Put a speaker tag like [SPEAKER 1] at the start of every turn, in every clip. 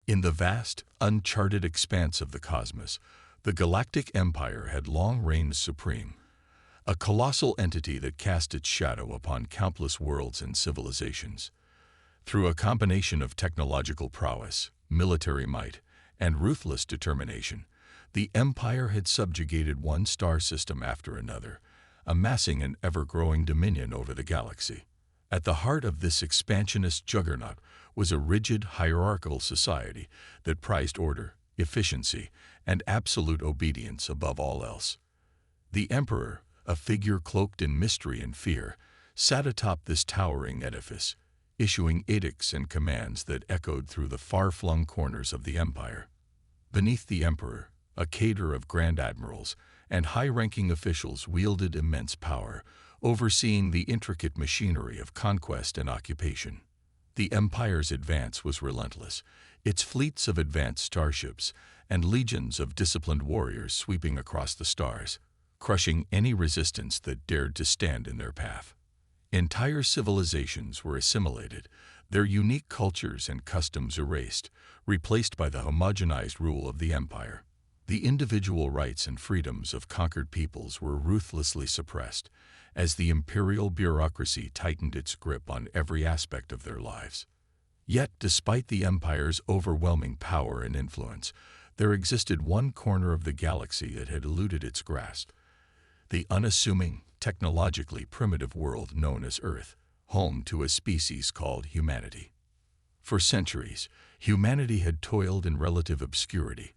[SPEAKER 1] In the vast, uncharted expanse of the cosmos, the Galactic Empire had long reigned supreme, a colossal entity that cast its shadow upon countless worlds and civilizations. Through a combination of technological prowess, military might, and ruthless determination, the Empire had subjugated one star system after another, amassing an ever-growing dominion over the galaxy. At the heart of this expansionist juggernaut was a rigid, hierarchical society that prized order, efficiency, and absolute obedience above all else. The Emperor, a figure cloaked in mystery and fear, sat atop this towering edifice, issuing edicts and commands that echoed through the far-flung corners of the Empire. Beneath the Emperor, a cadre of Grand Admirals and high-ranking officials wielded immense power, overseeing the intricate machinery of conquest and occupation. The Empire's advance was relentless, its fleets of advanced starships and legions of disciplined warriors sweeping across the stars, crushing any resistance that dared to stand in their path. Entire civilizations were assimilated, their unique cultures and customs erased, replaced by the homogenized rule of the Empire. The individual rights and freedoms of conquered peoples were ruthlessly suppressed, as the imperial bureaucracy tightened its grip on every aspect of their lives. Yet, despite the Empire's overwhelming power and influence, there existed one corner of the galaxy that had eluded its grasp: the unassuming, technologically primitive world known as Earth, home to a species called humanity. For centuries, humanity had toiled in relative obscurity,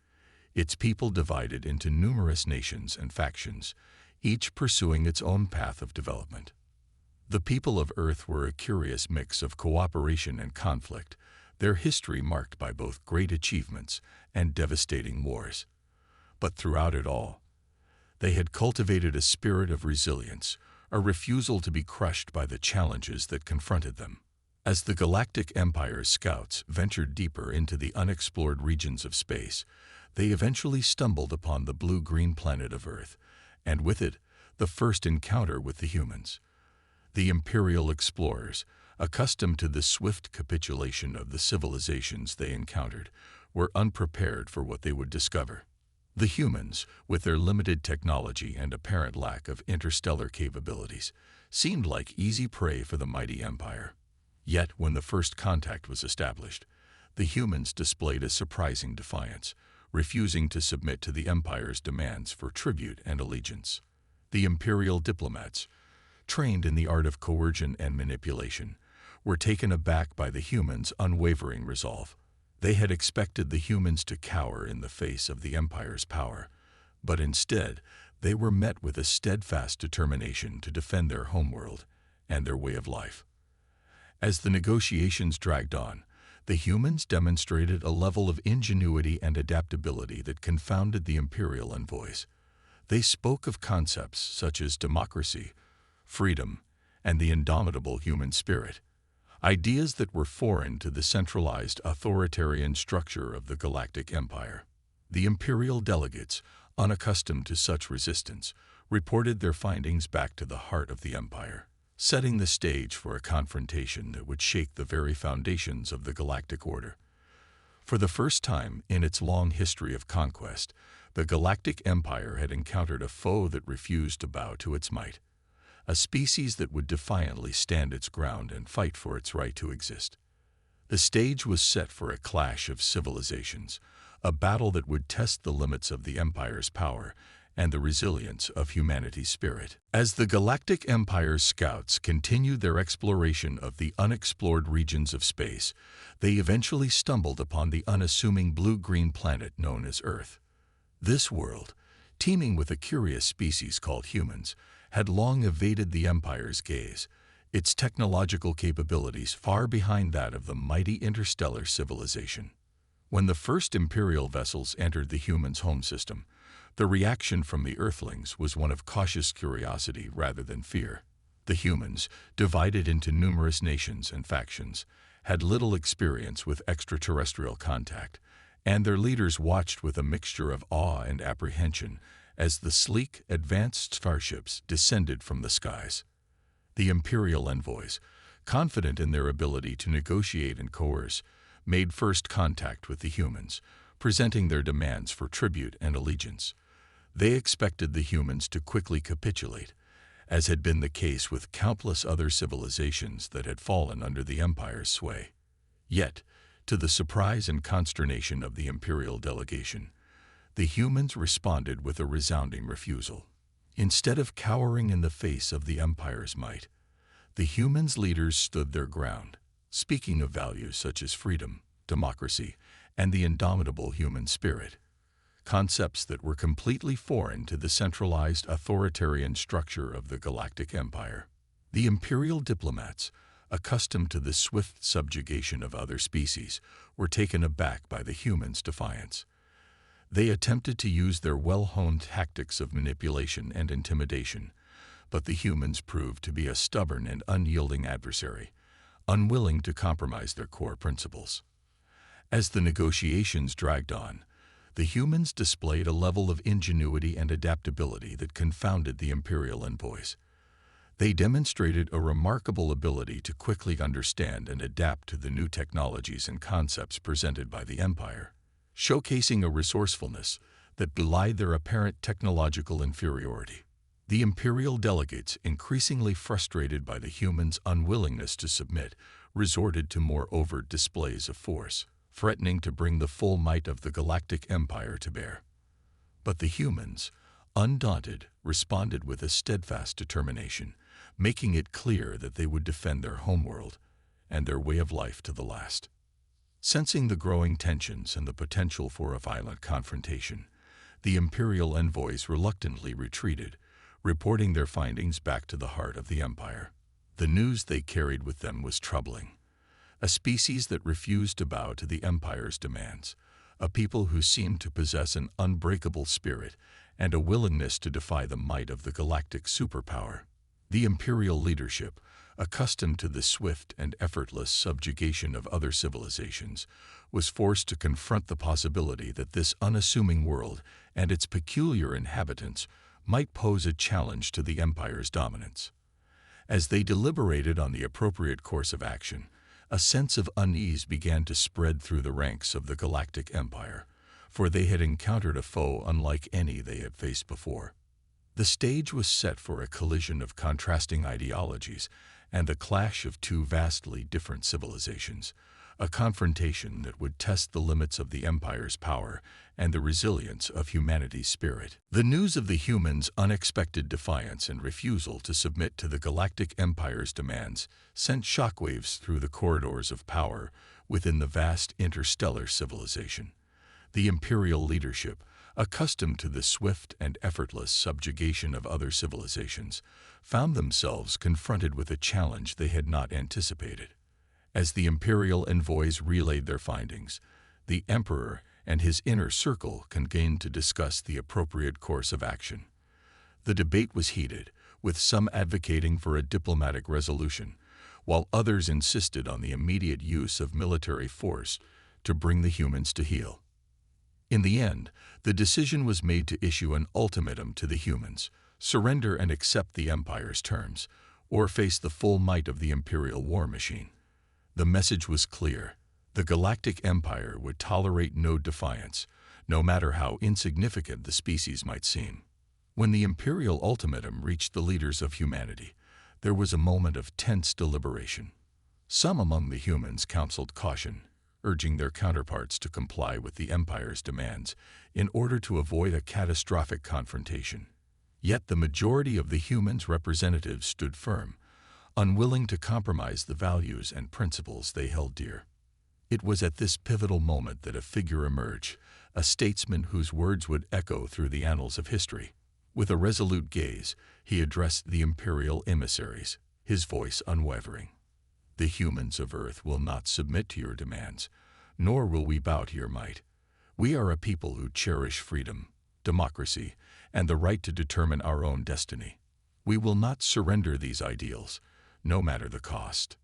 [SPEAKER 1] its people divided into numerous nations and factions, each pursuing its own path of development. The people of Earth were a curious mix of cooperation and conflict, their history marked by both great achievements and devastating wars. But throughout it all, they had cultivated a spirit of resilience, a refusal to be crushed by the challenges that confronted them. As the Galactic Empire's scouts ventured deeper into the unexplored regions of space, they eventually stumbled upon the blue-green planet of Earth, and with it, the first encounter with the humans. The Imperial explorers, accustomed to the swift capitulation of the civilizations they encountered, were unprepared for what they would discover. The humans, with their limited technology and apparent lack of interstellar capabilities, seemed like easy prey for the mighty Empire. Yet, when the first contact was established, the humans displayed a surprising defiance, refusing to submit to the Empire's demands for tribute and allegiance. The Imperial diplomats, trained in the art of coercion and manipulation, were taken aback by the humans' unwavering resolve. They had expected the humans to cower in the face of the Empire's power, but instead, they were met with a steadfast determination to defend their homeworld and their way of life. As the negotiations dragged on, the humans demonstrated a level of ingenuity and adaptability that confounded the Imperial envoys. They spoke of concepts such as democracy, freedom, and the indomitable human spirit, ideas that were foreign to the centralized authoritarian structure of the Galactic Empire. The Imperial delegates, unaccustomed to such resistance, reported their findings back to the heart of the Empire, setting the stage for a confrontation that would shake the very foundations of the Galactic Order. For the first time in its long history of conquest, the Galactic Empire had encountered a foe that refused to bow to its might, a species that would defiantly stand its ground and fight for its right to exist. The stage was set for a clash of civilizations, a battle that would test the limits of the Empire's power and the resilience of humanity's spirit. As the Galactic Empire's scouts continued their exploration of the unexplored regions of space, they eventually stumbled upon the unassuming blue-green planet known as Earth. This world, teeming with a curious species called humans, had long evaded the Empire's gaze, its technological capabilities far behind that of the mighty interstellar civilization. When the first Imperial vessels entered the humans' home system, the reaction from the Earthlings was one of cautious curiosity rather than fear. The humans, divided into numerous nations and factions, had little experience with extraterrestrial contact, and their leaders watched with a mixture of awe and apprehension as the sleek, advanced starships descended from the skies. The Imperial envoys, confident in their ability to negotiate and coerce, made first contact with the humans, presenting their demands for tribute and allegiance. They expected the humans to quickly capitulate, as had been the case with countless other civilizations that had fallen under the Empire's sway. Yet, to the surprise and consternation of the imperial delegation, the humans responded with a resounding refusal. Instead of cowering in the face of the Empire's might, the humans' leaders stood their ground, speaking of values such as freedom, democracy, and the indomitable human spirit, concepts that were completely foreign to the centralized authoritarian structure of the Galactic Empire. The imperial diplomats, accustomed to the swift subjugation of other species, were taken aback by the humans' defiance. They attempted to use their well-honed tactics of manipulation and intimidation, but the humans proved to be a stubborn and unyielding adversary, unwilling to compromise their core principles. As the negotiations dragged on, the humans displayed a level of ingenuity and adaptability that confounded the imperial envoys. They demonstrated a remarkable ability to quickly understand and adapt to the new technologies and concepts presented by the Empire, showcasing a resourcefulness that belied their apparent technological inferiority. The imperial delegates, increasingly frustrated by the humans' unwillingness to submit, resorted to more overt displays of force, threatening to bring the full might of the Galactic Empire to bear. But the humans, undaunted, responded with a steadfast determination, making it clear that they would defend their homeworld and their way of life to the last. Sensing the growing tensions and the potential for a violent confrontation, the imperial envoys reluctantly retreated, reporting their findings back to the heart of the Empire. The news they carried with them was troubling. A species that refused to bow to the Empire's demands, a people who seemed to possess an unbreakable spirit and a willingness to defy the might of the galactic superpower. The imperial leadership, accustomed to the swift and effortless subjugation of other civilizations, was forced to confront the possibility that this unassuming world and its peculiar inhabitants might pose a challenge to the Empire's dominance. As they deliberated on the appropriate course of action, a sense of unease began to spread through the ranks of the Galactic Empire, for they had encountered a foe unlike any they had faced before. The stage was set for a collision of contrasting ideologies and the clash of two vastly different civilizations, a confrontation that would test the limits of the Empire's power and the resilience of humanity's spirit. The news of the humans' unexpected defiance and refusal to submit to the Galactic Empire's demands sent shockwaves through the corridors of power within the vast interstellar civilization. The imperial leadership, accustomed to the swift and effortless subjugation of other civilizations, found themselves confronted with a challenge they had not anticipated. As the imperial envoys relayed their findings, the emperor and his inner circle convened to discuss the appropriate course of action. The debate was heated, with some advocating for a diplomatic resolution, while others insisted on the immediate use of military force to bring the humans to heel. In the end, the decision was made to issue an ultimatum to the humans: surrender and accept the Empire's terms, or face the full might of the imperial war machine. The message was clear. The Galactic Empire would tolerate no defiance, no matter how insignificant the species might seem. When the imperial ultimatum reached the leaders of humanity, there was a moment of tense deliberation. Some among the humans counseled caution, urging their counterparts to comply with the Empire's demands in order to avoid a catastrophic confrontation. Yet the majority of the humans' representatives stood firm, unwilling to compromise the values and principles they held dear. It was at this pivotal moment that a figure emerged, a statesman whose words would echo through the annals of history. With a resolute gaze, he addressed the imperial emissaries, his voice unwavering. "The humans of Earth will not submit to your demands, nor will we bow to your might. We are a people who cherish freedom, democracy, and the right to determine our own destiny. We will not surrender these ideals, no matter the cost."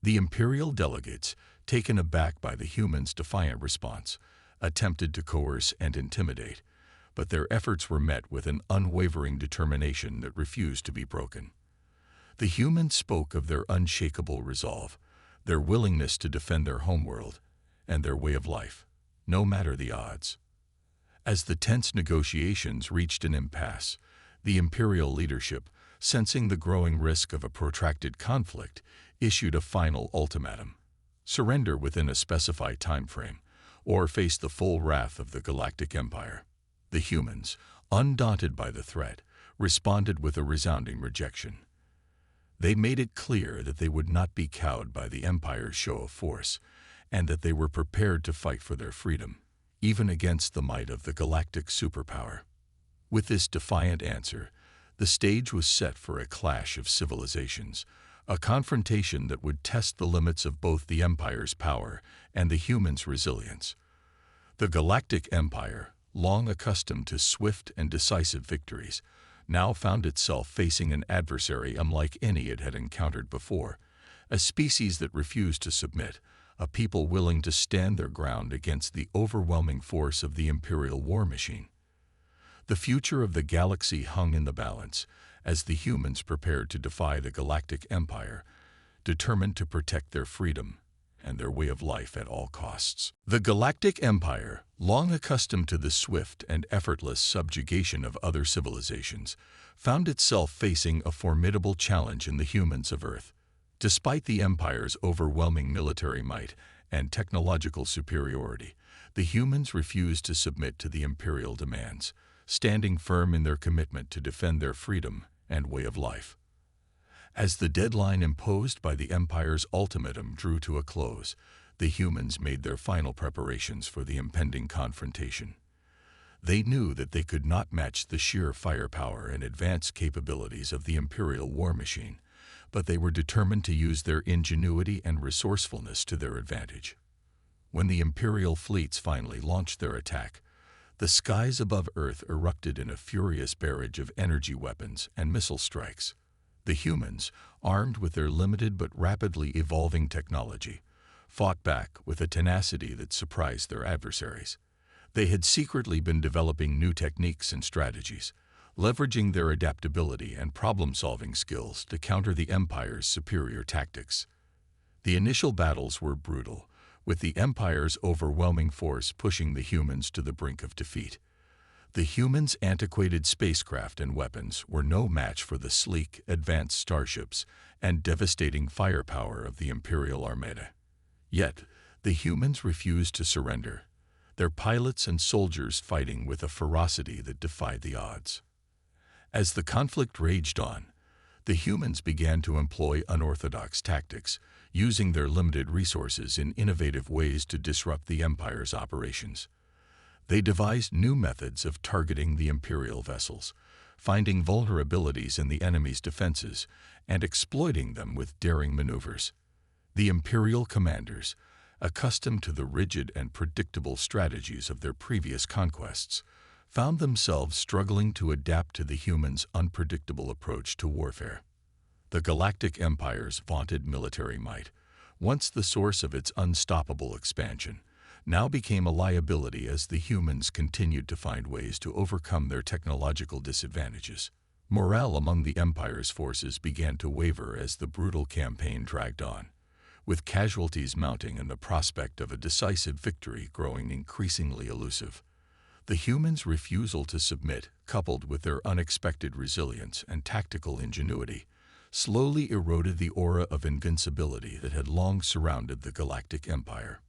[SPEAKER 1] The imperial delegates, taken aback by the humans' defiant response, attempted to coerce and intimidate, but their efforts were met with an unwavering determination that refused to be broken. The humans spoke of their unshakable resolve, their willingness to defend their homeworld, and their way of life, no matter the odds. As the tense negotiations reached an impasse, the imperial leadership, sensing the growing risk of a protracted conflict, issued a final ultimatum: surrender within a specified time frame, or face the full wrath of the Galactic Empire. The humans, undaunted by the threat, responded with a resounding rejection. They made it clear that they would not be cowed by the Empire's show of force, and that they were prepared to fight for their freedom, even against the might of the galactic superpower. With this defiant answer, the stage was set for a clash of civilizations, a confrontation that would test the limits of both the Empire's power and the humans' resilience. The Galactic Empire, long accustomed to swift and decisive victories, now found itself facing an adversary unlike any it had encountered before, a species that refused to submit, a people willing to stand their ground against the overwhelming force of the Imperial war machine. The future of the galaxy hung in the balance as the humans prepared to defy the Galactic Empire, determined to protect their freedom and their way of life at all costs. The Galactic Empire, long accustomed to the swift and effortless subjugation of other civilizations, found itself facing a formidable challenge in the humans of Earth. Despite the Empire's overwhelming military might and technological superiority, the humans refused to submit to the Imperial demands, standing firm in their commitment to defend their freedom and way of life. As the deadline imposed by the Empire's ultimatum drew to a close, the humans made their final preparations for the impending confrontation. They knew that they could not match the sheer firepower and advanced capabilities of the Imperial war machine, but they were determined to use their ingenuity and resourcefulness to their advantage. When the Imperial fleets finally launched their attack, the skies above Earth erupted in a furious barrage of energy weapons and missile strikes. The humans, armed with their limited but rapidly evolving technology, fought back with a tenacity that surprised their adversaries. They had secretly been developing new techniques and strategies, leveraging their adaptability and problem-solving skills to counter the Empire's superior tactics. The initial battles were brutal, with the Empire's overwhelming force pushing the humans to the brink of defeat. The humans' antiquated spacecraft and weapons were no match for the sleek, advanced starships and devastating firepower of the Imperial Armada. Yet, the humans refused to surrender, their pilots and soldiers fighting with a ferocity that defied the odds. As the conflict raged on, the humans began to employ unorthodox tactics, using their limited resources in innovative ways to disrupt the Empire's operations. They devised new methods of targeting the Imperial vessels, finding vulnerabilities in the enemy's defenses and exploiting them with daring maneuvers. The Imperial commanders, accustomed to the rigid and predictable strategies of their previous conquests, found themselves struggling to adapt to the humans' unpredictable approach to warfare. The Galactic Empire's vaunted military might, once the source of its unstoppable expansion, now became a liability as the humans continued to find ways to overcome their technological disadvantages. Morale among the Empire's forces began to waver as the brutal campaign dragged on, with casualties mounting and the prospect of a decisive victory growing increasingly elusive. The humans' refusal to submit, coupled with their unexpected resilience and tactical ingenuity, slowly eroded the aura of invincibility that had long surrounded the Galactic Empire.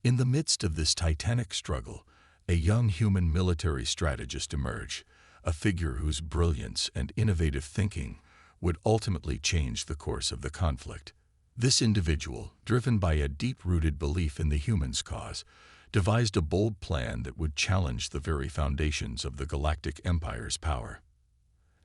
[SPEAKER 1] In the midst of this titanic struggle, a young human military strategist emerged, a figure whose brilliance and innovative thinking would ultimately change the course of the conflict. This individual, driven by a deep-rooted belief in the humans' cause, devised a bold plan that would challenge the very foundations of the Galactic Empire's power.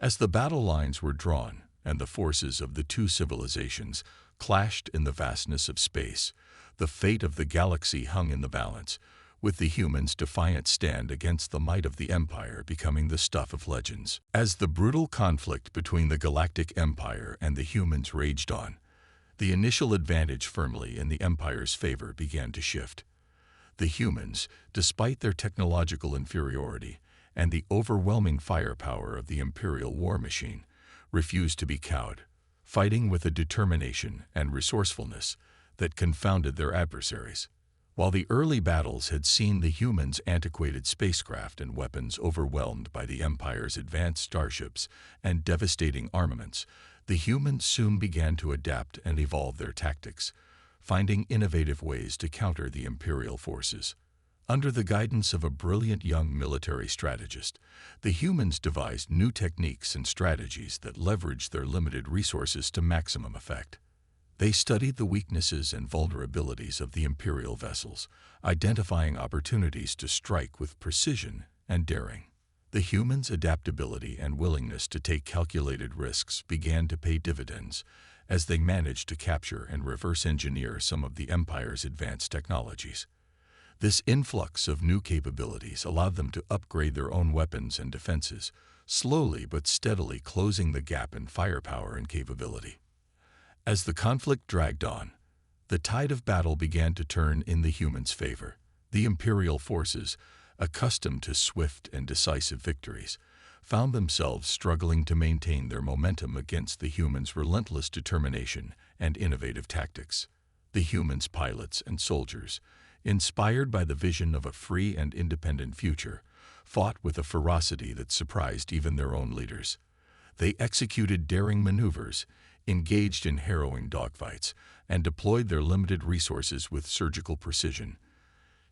[SPEAKER 1] As the battle lines were drawn and the forces of the two civilizations clashed in the vastness of space, the fate of the galaxy hung in the balance, with the humans' defiant stand against the might of the Empire becoming the stuff of legends. As the brutal conflict between the Galactic Empire and the humans raged on, the initial advantage firmly in the Empire's favor began to shift. The humans, despite their technological inferiority and the overwhelming firepower of the Imperial war machine, refused to be cowed, fighting with a determination and resourcefulness that confounded their adversaries. While the early battles had seen the humans' antiquated spacecraft and weapons overwhelmed by the Empire's advanced starships and devastating armaments, the humans soon began to adapt and evolve their tactics, finding innovative ways to counter the Imperial forces. Under the guidance of a brilliant young military strategist, the humans devised new techniques and strategies that leveraged their limited resources to maximum effect. They studied the weaknesses and vulnerabilities of the Imperial vessels, identifying opportunities to strike with precision and daring. The humans' adaptability and willingness to take calculated risks began to pay dividends as they managed to capture and reverse engineer some of the Empire's advanced technologies. This influx of new capabilities allowed them to upgrade their own weapons and defenses, slowly but steadily closing the gap in firepower and capability. As the conflict dragged on, the tide of battle began to turn in the humans' favor. The Imperial forces, accustomed to swift and decisive victories, found themselves struggling to maintain their momentum against the humans' relentless determination and innovative tactics. The humans' pilots and soldiers, inspired by the vision of a free and independent future, fought with a ferocity that surprised even their own leaders. They executed daring maneuvers, engaged in harrowing dogfights, and deployed their limited resources with surgical precision,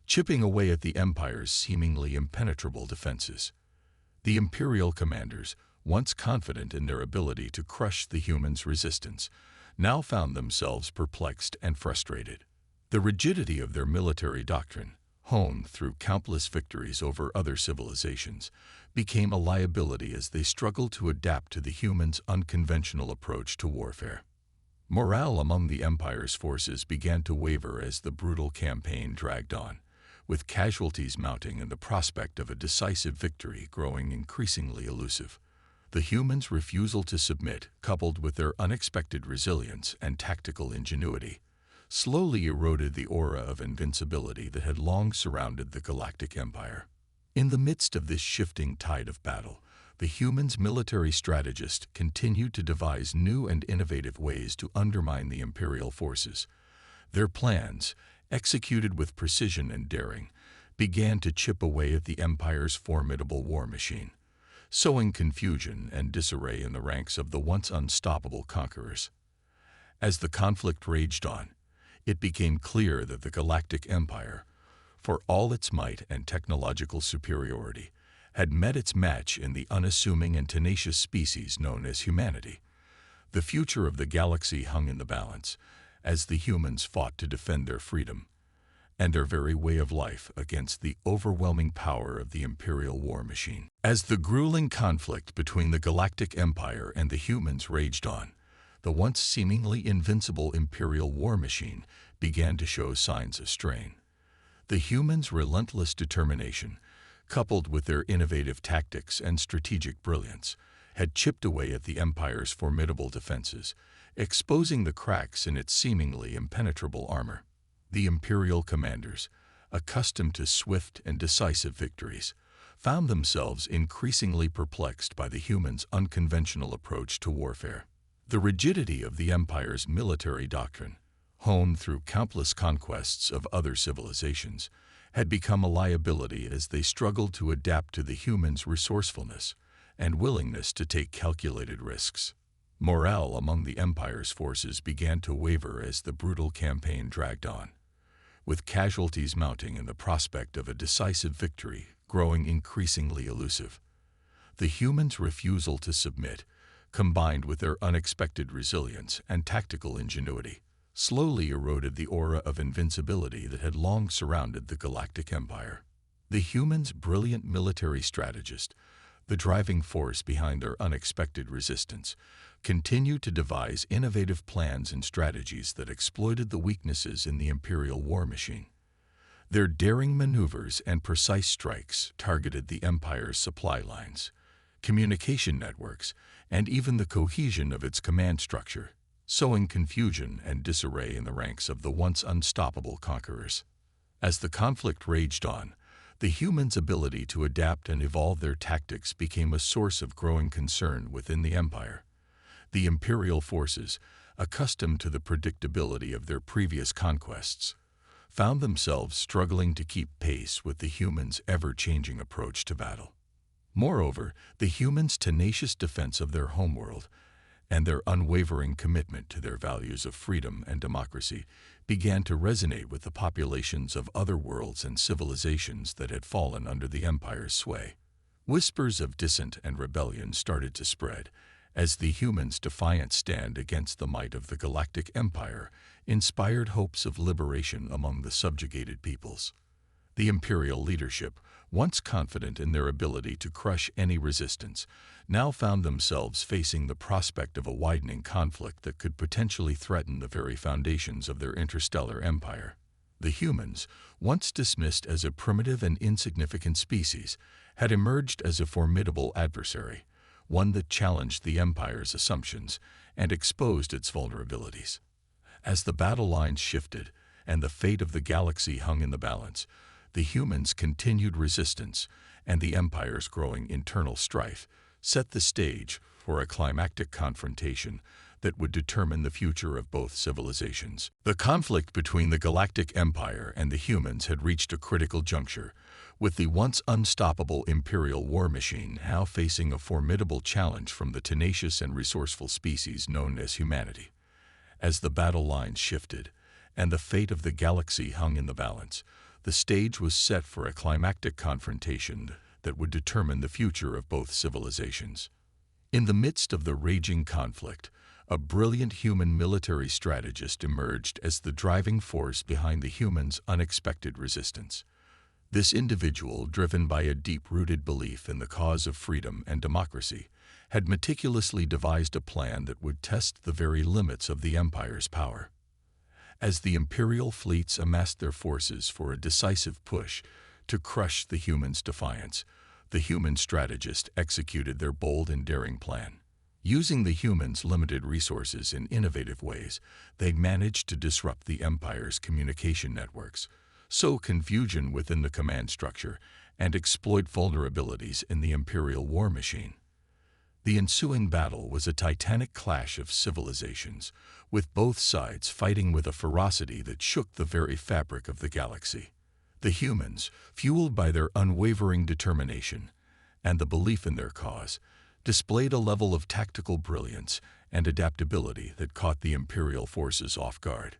[SPEAKER 1] chipping away at the Empire's seemingly impenetrable defenses. The Imperial commanders, once confident in their ability to crush the humans' resistance, now found themselves perplexed and frustrated. The rigidity of their military doctrine, honed through countless victories over other civilizations, became a liability as they struggled to adapt to the humans' unconventional approach to warfare. Morale among the Empire's forces began to waver as the brutal campaign dragged on, with casualties mounting and the prospect of a decisive victory growing increasingly elusive. The humans' refusal to submit, coupled with their unexpected resilience and tactical ingenuity, slowly eroded the aura of invincibility that had long surrounded the Galactic Empire. In the midst of this shifting tide of battle, the humans' military strategist continued to devise new and innovative ways to undermine the Imperial forces. Their plans, executed with precision and daring, began to chip away at the Empire's formidable war machine, sowing confusion and disarray in the ranks of the once unstoppable conquerors. As the conflict raged on, it became clear that the Galactic Empire, for all its might and technological superiority, had met its match in the unassuming and tenacious species known as humanity. The future of the galaxy hung in the balance, as the humans fought to defend their freedom and their very way of life against the overwhelming power of the Imperial war machine. As the grueling conflict between the Galactic Empire and the humans raged on, the once seemingly invincible Imperial war machine began to show signs of strain. The humans' relentless determination, coupled with their innovative tactics and strategic brilliance, had chipped away at the Empire's formidable defenses, exposing the cracks in its seemingly impenetrable armor. The Imperial commanders, accustomed to swift and decisive victories, found themselves increasingly perplexed by the humans' unconventional approach to warfare. The rigidity of the Empire's military doctrine, honed through countless conquests of other civilizations, had become a liability as they struggled to adapt to the humans' resourcefulness and willingness to take calculated risks. Morale among the Empire's forces began to waver as the brutal campaign dragged on, with casualties mounting and the prospect of a decisive victory growing increasingly elusive. The humans' refusal to submit, combined with their unexpected resilience and tactical ingenuity, slowly eroded the aura of invincibility that had long surrounded the Galactic Empire. The humans' brilliant military strategist, the driving force behind their unexpected resistance, continued to devise innovative plans and strategies that exploited the weaknesses in the Imperial war machine. Their daring maneuvers and precise strikes targeted the Empire's supply lines, communication networks, and even the cohesion of its command structure, sowing confusion and disarray in the ranks of the once unstoppable conquerors. As the conflict raged on, the humans' ability to adapt and evolve their tactics became a source of growing concern within the Empire. The Imperial forces, accustomed to the predictability of their previous conquests, found themselves struggling to keep pace with the humans' ever-changing approach to battle. Moreover, the humans' tenacious defense of their homeworld and their unwavering commitment to their values of freedom and democracy began to resonate with the populations of other worlds and civilizations that had fallen under the Empire's sway. Whispers of dissent and rebellion started to spread, as the humans' defiant stand against the might of the Galactic Empire inspired hopes of liberation among the subjugated peoples. The Imperial leadership, once confident in their ability to crush any resistance, now found themselves facing the prospect of a widening conflict that could potentially threaten the very foundations of their interstellar empire. The humans, once dismissed as a primitive and insignificant species, had emerged as a formidable adversary, one that challenged the Empire's assumptions and exposed its vulnerabilities. As the battle lines shifted and the fate of the galaxy hung in the balance, the humans' continued resistance and the Empire's growing internal strife set the stage for a climactic confrontation that would determine the future of both civilizations. The conflict between the Galactic Empire and the humans had reached a critical juncture, with the once unstoppable Imperial war machine now facing a formidable challenge from the tenacious and resourceful species known as humanity. As the battle lines shifted and the fate of the galaxy hung in the balance, the stage was set for a climactic confrontation that would determine the future of both civilizations. In the midst of the raging conflict, a brilliant human military strategist emerged as the driving force behind the humans' unexpected resistance. This individual, driven by a deep-rooted belief in the cause of freedom and democracy, had meticulously devised a plan that would test the very limits of the Empire's power. As the Imperial fleets amassed their forces for a decisive push to crush the humans' defiance, the human strategist executed their bold and daring plan. Using the humans' limited resources in innovative ways, they managed to disrupt the Empire's communication networks, sow confusion within the command structure, and exploit vulnerabilities in the Imperial war machine. The ensuing battle was a titanic clash of civilizations, with both sides fighting with a ferocity that shook the very fabric of the galaxy. The humans, fueled by their unwavering determination and the belief in their cause, displayed a level of tactical brilliance and adaptability that caught the Imperial forces off guard.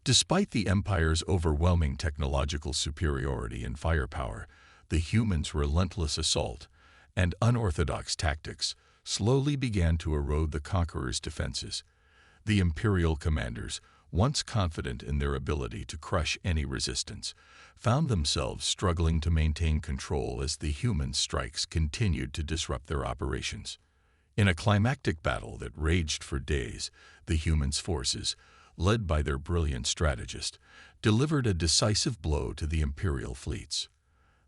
[SPEAKER 1] Despite the Empire's overwhelming technological superiority and firepower, the humans' relentless assault and unorthodox tactics slowly began to erode the conqueror's defenses. The Imperial commanders, once confident in their ability to crush any resistance, found themselves struggling to maintain control as the human strikes continued to disrupt their operations. In a climactic battle that raged for days, the humans' forces, led by their brilliant strategist, delivered a decisive blow to the Imperial fleets.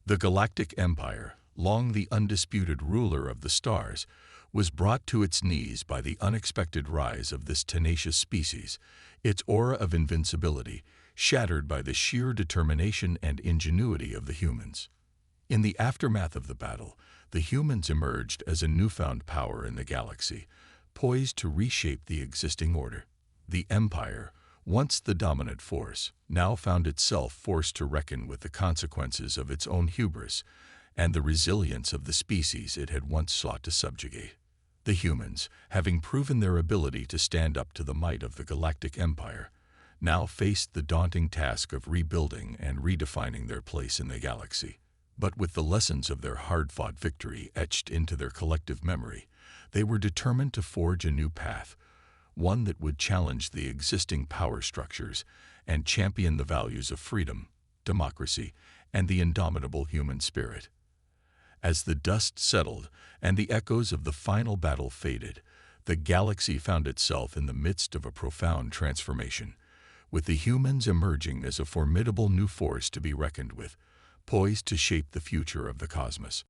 [SPEAKER 1] The Galactic Empire, long the undisputed ruler of the stars, was brought to its knees by the unexpected rise of this tenacious species, its aura of invincibility shattered by the sheer determination and ingenuity of the humans. In the aftermath of the battle, the humans emerged as a newfound power in the galaxy, poised to reshape the existing order. The Empire, once the dominant force, now found itself forced to reckon with the consequences of its own hubris and the resilience of the species it had once sought to subjugate. The humans, having proven their ability to stand up to the might of the Galactic Empire, now faced the daunting task of rebuilding and redefining their place in the galaxy. But with the lessons of their hard-fought victory etched into their collective memory, they were determined to forge a new path, one that would challenge the existing power structures and champion the values of freedom, democracy, and the indomitable human spirit. As the dust settled and the echoes of the final battle faded, the galaxy found itself in the midst of a profound transformation, with the humans emerging as a formidable new force to be reckoned with, poised to shape the future of the cosmos.